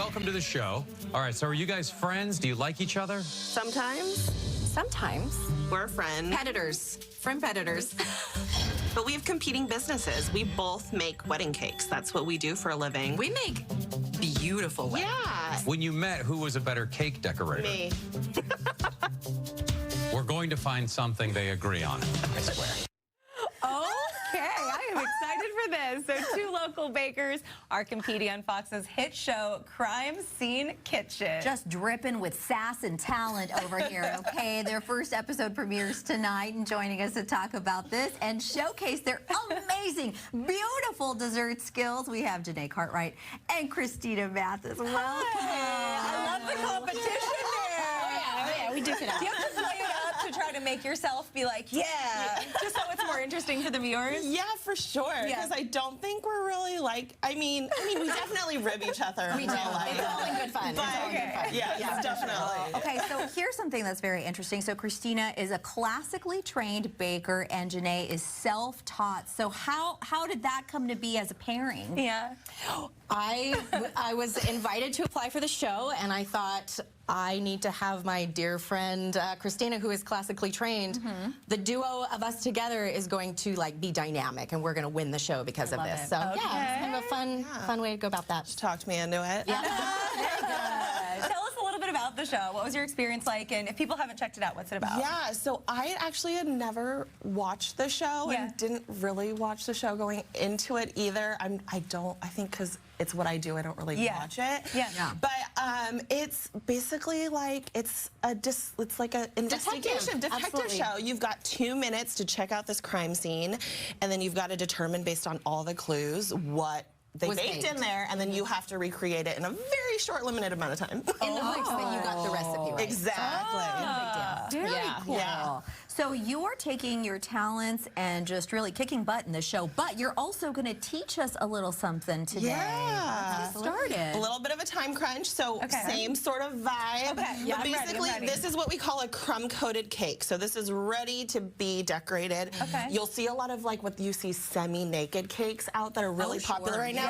welcome to the show. All right, so are you guys friends? Do you like each other? Sometimes. Sometimes. We're friends. Competitors. Competitors. But we have competing businesses. We both make wedding cakes. That's what we do for a living. We make beautiful weddings. Yeah. When you met, who was a better cake decorator? Me. We're going to find something they agree on, I swear. Okay, I am excited for this. So two local bakers are competing on Fox's hit show, Crime Scene Kitchen. Just dripping with sass and talent over here, okay? Their first episode premieres tonight, and joining us to talk about this and showcase their amazing, beautiful dessert skills, we have Janae Cartwright and Christina Mathis. Welcome. I love the competition there. We duke it out. Do you have to play it up to try to make yourself be like, yeah, just so it's more interesting for the viewers? Yeah, for sure. Because I don't think we're really like, I mean, we definitely rib each other in real life. It's all in good fun. But, yes, definitely. Okay, so here's something that's very interesting. So Christina is a classically trained baker and Janae is self-taught. So how did that come to be as a pairing? Yeah. I was invited to apply for the show, and I thought I need to have my dear friend Christina, who is classically trained. The duo of us together is going to be dynamic, and we're going to win the show because of this. So yeah, it's kind of a fun way to go about that. Talked me into it. Tell us a little bit about the show. What was your experience like? And if people haven't checked it out, what's it about? Yeah, so I actually had never watched the show and didn't really watch the show going into it either. I think because it's what I do, I don't really watch it. But it's basically it's like an investigation detective show. You've got 2 minutes to check out this crime scene, and then you've got to determine based on all the clues what they baked in there, and then you have to recreate it in a very short, limited amount of time. In the hopes that you got the recipe right. Exactly. Very cool. So you're taking your talents and just really kicking butt in the show, but you're also going to teach us a little something today. Yeah. Let's get started. A little bit of a time crunch, so same sort of vibe. Yeah, but basically, I'm ready. this is what we call a crumb-coated cake. So this is ready to be decorated. You'll see a lot of what you see semi-naked cakes out that are really popular right now.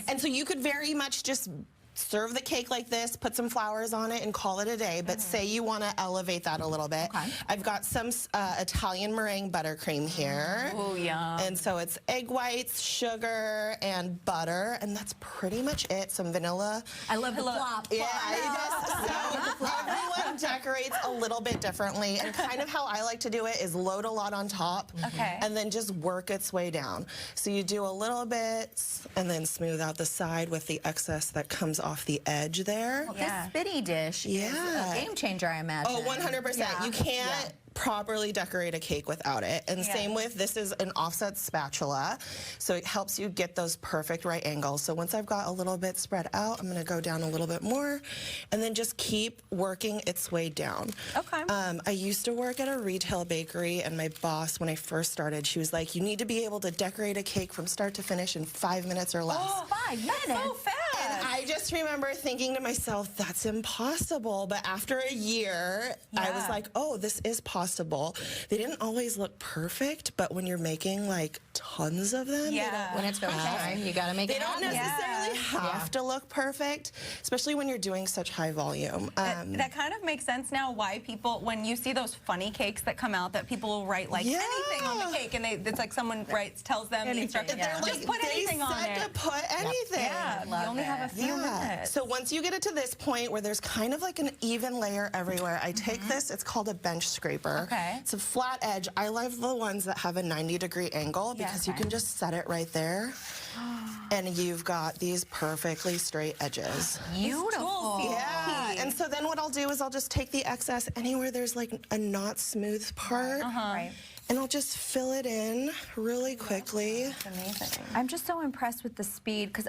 And so you could very much just serve the cake like this, put some flowers on it, and call it a day. But say you want to elevate that a little bit. I've got some Italian meringue buttercream here. Oh, yum. And so it's egg whites, sugar, and butter, and that's pretty much it. Some vanilla. I love the flop. Yeah, so everyone decorates a little bit differently, and kind of how I like to do it is load a lot on top, and then just work its way down. So you do a little bit, and then smooth out the side with the excess that comes off the edge there. This spinny dish is a game changer, I imagine. Oh, 100%. You can't properly decorate a cake without it. And same with, this is an offset spatula, so it helps you get those perfect right angles. So once I've got a little bit spread out, I'm gonna go down a little bit more, and then just keep working its way down. I used to work at a retail bakery, and my boss, when I first started, she was like, you need to be able to decorate a cake from start to finish in 5 minutes or less. Oh, 5 minutes? So fast. And I just remember thinking to myself, that's impossible. But after a year, I was like, oh, this is possible. They didn't always look perfect, but when you're making tons of them, when it's first time, you got to make it they don't necessarily have to look perfect, especially when you're doing such high volume. That kind of makes sense now why people, when you see those funny cakes that come out that people will write anything on the cake, and it's like someone tells them the instructions. Just put anything on it. They said to put anything. You only have a few minutes. So once you get it to this point where there's kind of an even layer everywhere, I take this, it's called a bench scraper. It's a flat edge. I love the ones that have a 90-degree angle because you can just set it right there. And you've got these perfectly straight edges. Beautiful. Yeah. And so then what I'll do is I'll just take the excess anywhere there's a not smooth part. And I'll just fill it in really quickly. That's amazing. I'm just so impressed with the speed because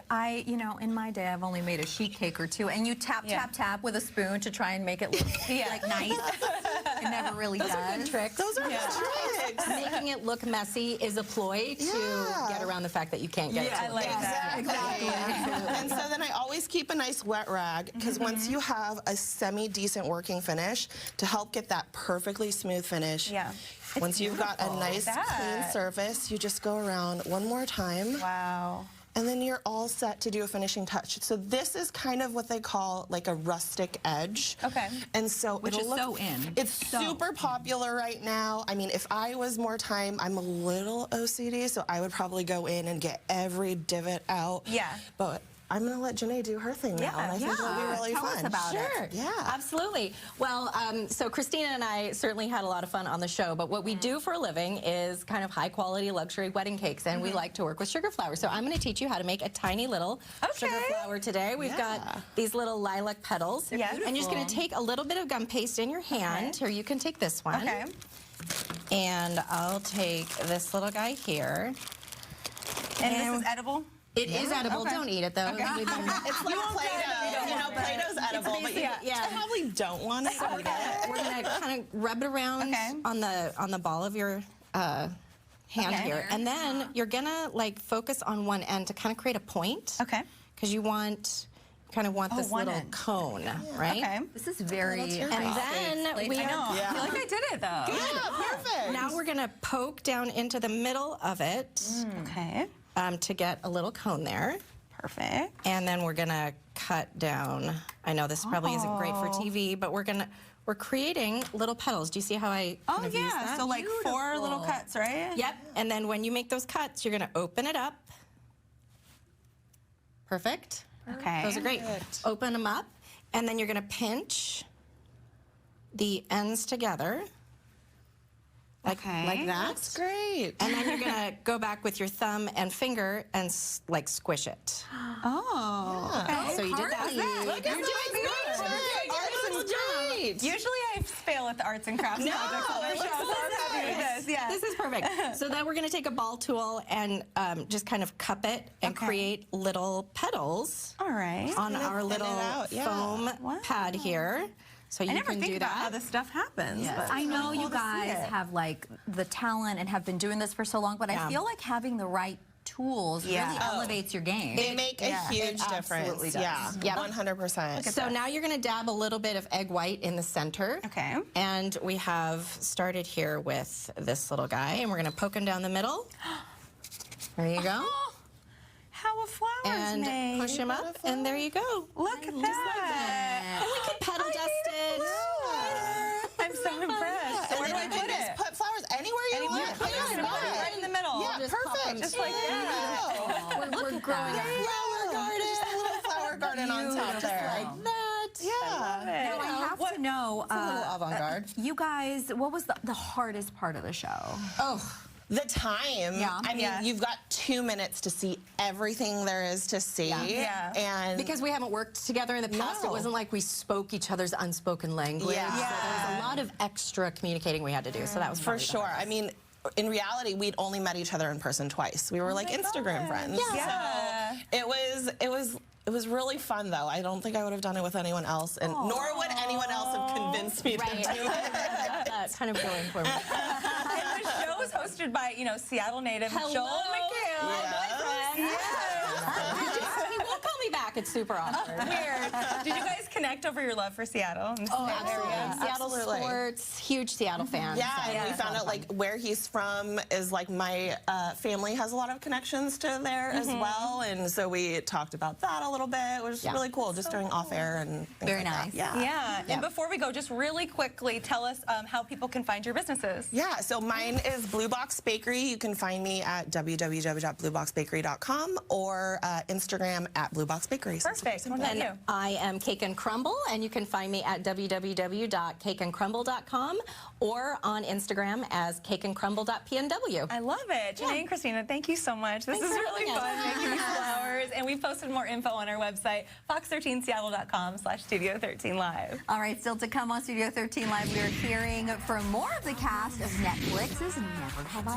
in my day, I've only made a sheet cake or two, and you tap, tap with a spoon to try and make it look nice. It never really does. Those are good tricks. Those are good tricks. Making it look messy is a ploy to get around the fact that you can't get it to I like that. Exactly. And so then I always keep a nice wet rag because once you have a semi-decent working finish, to help get that perfectly smooth finish, once you've got a nice clean surface, you just go around one more time. Wow. and then you're all set to do a finishing touch. So this is kind of what they call like a rustic edge. Okay. And so Which is so in. It's super popular right now. I mean, if I was more time, I'm a little OCD, so I would probably go in and get every divot out. Yeah. But I'm going to let Janae do her thing now, and I think it'll be really Tell fun. us about Sure. it. Yeah. Absolutely. Well, so Christina and I certainly had a lot of fun on the show, but what we do for a living is kind of high quality luxury wedding cakes, and we like to work with sugar flour. So I'm going to teach you how to make a tiny little sugar flour today. We've got these little lilac petals. Yes. And you're just going to take a little bit of gum paste in your hand. Here, you can take this one. Okay. And I'll take this little guy here. And this is edible? It is edible. Okay. Don't eat it, though. It's like Play-Doh. You know, Play-Doh's edible, but you probably don't want to eat it. We're gonna kind of rub it around on the ball of your hand here, and then you're gonna like focus on one end to kind of create a point. Okay. Because you want this one little end. cone, right? Okay. This is very your And then we I know. are, I feel like I did it, though. Yeah, perfect. now we're gonna poke down into the middle of it Okay. to get a little cone there. Perfect. And then we're gonna cut down. I know this probably isn't great for TV, but we're creating little petals. Do you see how I kind of use that? So like 4 little cuts, right? Yep. And then when you make those cuts, you're gonna open it up. Perfect. Okay. Those are great. Open them up, and then you're gonna pinch the ends together. Like that. That's great. And then you're gonna go back with your thumb and finger and like squish it. Oh. Okay. So you did that. Look, you're doing great. Usually I fail at the arts and crafts projects on the show, so I'm happy with this. Yeah. This is perfect. So then we're gonna take a ball tool and just kind of cup it and create little petals All right. on our thin it little out, yeah. foam pad here. So you I never can think do about how that. this stuff happens. But I know it's you cool to see guys it. have like the talent and have been doing this for so long, but I feel like having the right tools really elevates your game. They make a huge absolutely difference. does. Yeah, Yep. 100%. So now you're gonna dab a little bit of egg white in the center. Okay. And we have started here with this little guy, and we're gonna poke him down the middle. There you go. How a flower's And made. push him up, and there you go. Look at that. And we can pedal dust it. I'm so impressed. So where do I put it? Just put flowers anywhere you want. Put your spot. Right in the middle. Yeah, Just pop perfect. them Just like that. We're growing a Flower garden. Just a little flower garden on top there. like that. Yeah. Now, I have to know, A little avant-garde. you guys, what was the hardest part of the show? Oh, The time. Yeah. I mean, Yeah. you've got 2 minutes to see everything there is to see. Yeah. And because we haven't worked together in the past, it No. wasn't like we spoke each other's unspoken language. Yeah. So there was a lot of extra communicating we had to do. So that was for probably the sure. hardest. I mean, in reality, we'd only met each other in person twice. We were like Instagram friends. Yeah. So it was really fun though. I don't think I would have done it with anyone else, and nor would anyone else have convinced me to do it. That's kind of going forward. And the show is hosted by, Seattle native Joel McHale. He won't call me back. It's super awkward. Weird. Did you guys connect over your love for Seattle? Oh, absolutely. Seattle Absolutely. sports, huge Seattle fan. Yeah, so. and we found out like where he's from is like my family has a lot of connections to there as well, and so we talked about that a little bit. It was really cool, just during off air and things Very like that. nice. Yeah. Yeah. And before we go, just really quickly, tell us how people can find your businesses. Yeah, so mine is Blue Box Bakery. You can find me at www.blueboxbakery.com or Instagram at Blue Box Bakery. So it's super Perfect. What simple. about you? I am Cake and Crumble, and you can find me at www.cakeandcrumble.com or on Instagram as cakeandcrumble.pnw. I love it. Janae and Christina, thank you so much. This Thanks is for really having fun us. making these flowers. And we posted more info on our website, fox13seattle.com/Studio13Live. All right, still to come on Studio 13 Live, we are hearing from more of the cast of Netflix's Never Have I